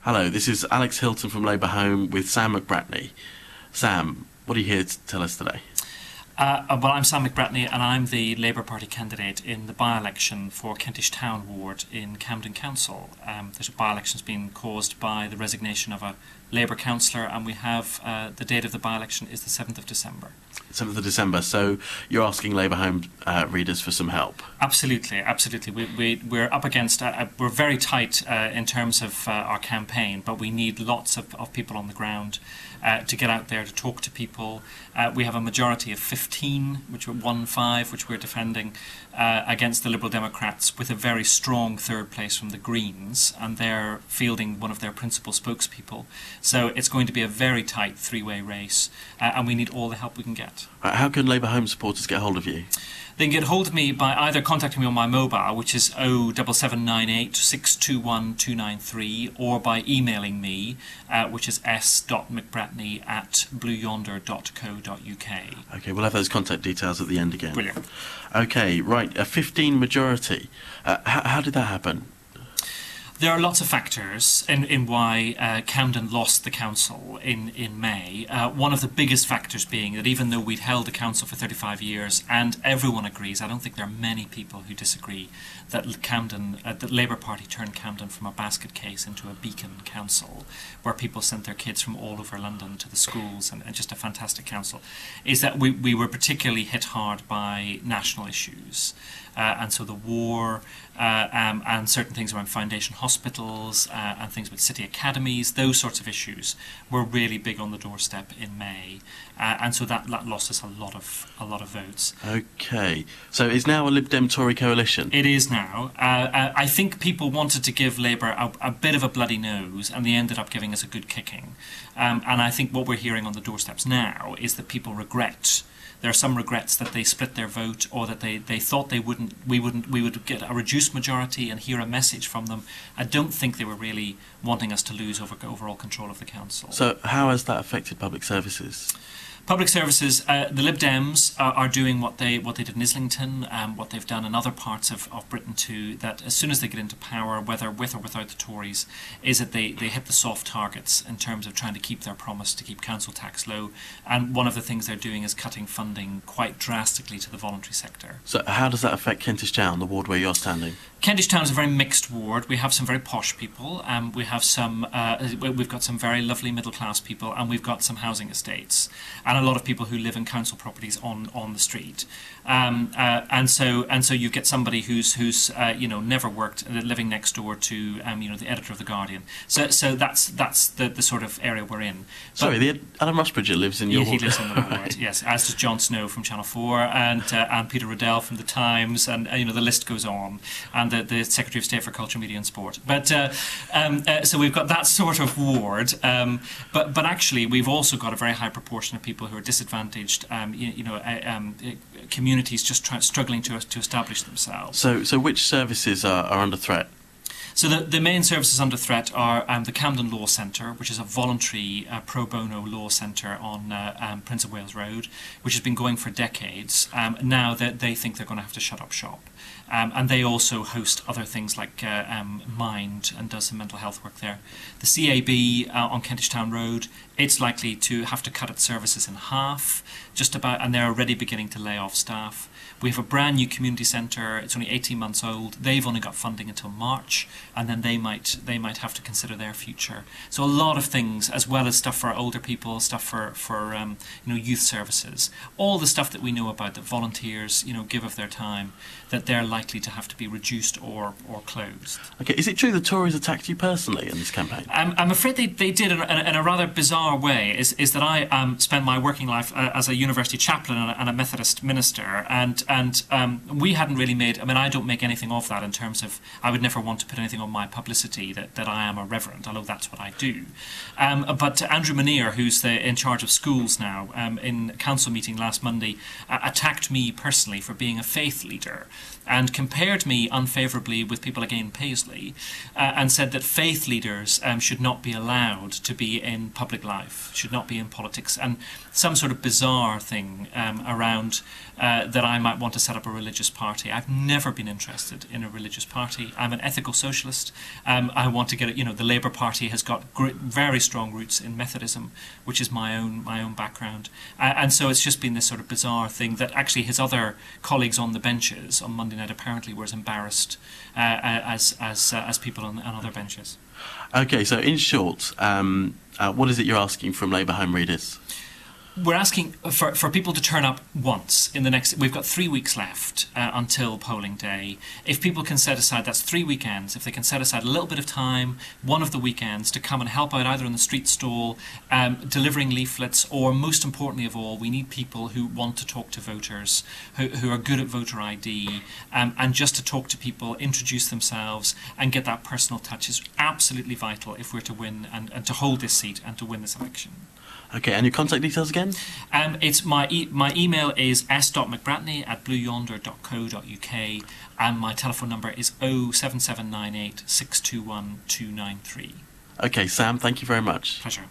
Hello, this is Alex Hilton from Labour Home with Sam McBratney. Sam, what are you here to tell us today? Well, I'm Sam McBratney and I'm the Labour Party candidate in the by-election for Kentish Town ward in Camden Council. There's a by-election that's been caused by the resignation of a Labour councillor, and we have the date of the by-election is the 7th of December. 7th of December, so you're asking Labour Home readers for some help? Absolutely, absolutely. We're up against, we're very tight in terms of our campaign, but we need lots of people on the ground to get out there to talk to people. We have a majority of 15, which we're defending, against the Liberal Democrats, with a very strong third place from the Greens, and they're fielding one of their principal spokespeople. So it's going to be a very tight three-way race, and we need all the help we can get. How can Labour Home supporters get hold of you? They can get hold of me by either contacting me on my mobile, which is 07798 621 293, or by emailing me, which is s.mcbratney@blueyonder.co.uk. OK, we'll have those contact details at the end again. Brilliant. OK, right, a 15 majority. How did that happen? There are lots of factors in why Camden lost the council in May. One of the biggest factors being that even though we'd held the council for 35 years, and everyone agrees, I don't think there are many people who disagree, that Camden, the Labour Party turned Camden from a basket case into a beacon council, where people sent their kids from all over London to the schools, and just a fantastic council, is that we were particularly hit hard by national issues. And so the war and certain things around foundation hospitals and things with city academies, those sorts of issues were really big on the doorstep in May, and so that lost us a lot of votes. OK, so it's now a Lib Dem Tory coalition? It is now. I think people wanted to give Labour a bit of a bloody nose, and they ended up giving us a good kicking. And I think what we're hearing on the doorsteps now is that people regret. There are some regrets that they split their vote, or that they thought we would get a reduced majority and hear a message from them. I don't think they were really wanting us to lose overall control of the council. So how has that affected public services? Public services, the Lib Dems are doing what they did in Islington, what they've done in other parts of Britain too, that as soon as they get into power, whether with or without the Tories, is that they hit the soft targets in terms of trying to keep their promise to keep council tax low. And one of the things they're doing is cutting funding quite drastically to the voluntary sector. So how does that affect Kentish Town, the ward where you're standing? Kentish Town is a very mixed ward. We have some very posh people, we have we've got some very lovely middle class people, and we've got some housing estates, and a lot of people who live in council properties on the street, and so you get somebody who's never worked, living next door to the editor of the Guardian. So that's the sort of area we're in. Sorry, Alan Rusbridger lives in your ward. He lives in the ward, yes, as does Jon Snow from Channel 4, and Peter Riddell from The Times, and the list goes on, and the Secretary of State for Culture, Media and Sport. But so we've got that sort of ward, but actually we've also got a very high proportion of people who are disadvantaged, communities just struggling to establish themselves. So which services are under threat? So the main services under threat are the Camden Law Centre, which is a voluntary pro bono law centre on Prince of Wales Road, which has been going for decades. Now they think they're going to have to shut up shop. And they also host other things like Mind, and does some mental health work there. The CAB on Kentish Town Road, it's likely to have to cut its services in half, and they're already beginning to lay off staff. We have a brand new community centre. It's only 18 months old. They've only got funding until March, and then they might have to consider their future. So a lot of things, as well as stuff for older people, stuff for youth services, all the stuff that we know about that volunteers give of their time, that they're likely to have to be reduced or closed. Okay, is it true the Tories attacked you personally in this campaign? I'm afraid they did in a rather bizarre way. Is that I spent my working life as a university chaplain and a Methodist minister, and we hadn't really made. I mean, I don't make anything of that in terms of. I would never want to put anything on my publicity that I am a reverend, although that's what I do. But Andrew Muneer, who's in charge of schools now, in council meeting last Monday, attacked me personally for being a faith leader, and compared me unfavourably with people like Ian Paisley, and said that faith leaders should not be allowed to be in public life, should not be in politics, and some sort of bizarre thing around that I might want to set up a religious party. I've never been interested in a religious party. I'm an ethical socialist. socialist. I want to get it. The Labour Party has got very strong roots in Methodism, which is my own background, and so it's just been this sort of bizarre thing that actually his other colleagues on the benches on Monday night apparently were as embarrassed as people on other benches. Okay, so in short, what is it you're asking from Labour Home readers? We're asking for people to turn up once in the next. We've got 3 weeks left until polling day. If people can set aside, that's 3 weekends. If they can set aside a little bit of time, one of the weekends, to come and help out either in the street stall, delivering leaflets, or most importantly of all, we need people who want to talk to voters, who are good at voter ID, and just to talk to people, introduce themselves, and get that personal touch is absolutely vital if we're to win and to hold this seat and to win this election. Okay, and your contact details again? It's my email is s.mcbratney@blueyonder.co.uk, and my telephone number is 07798 621 293. Okay, Sam, thank you very much. Pleasure.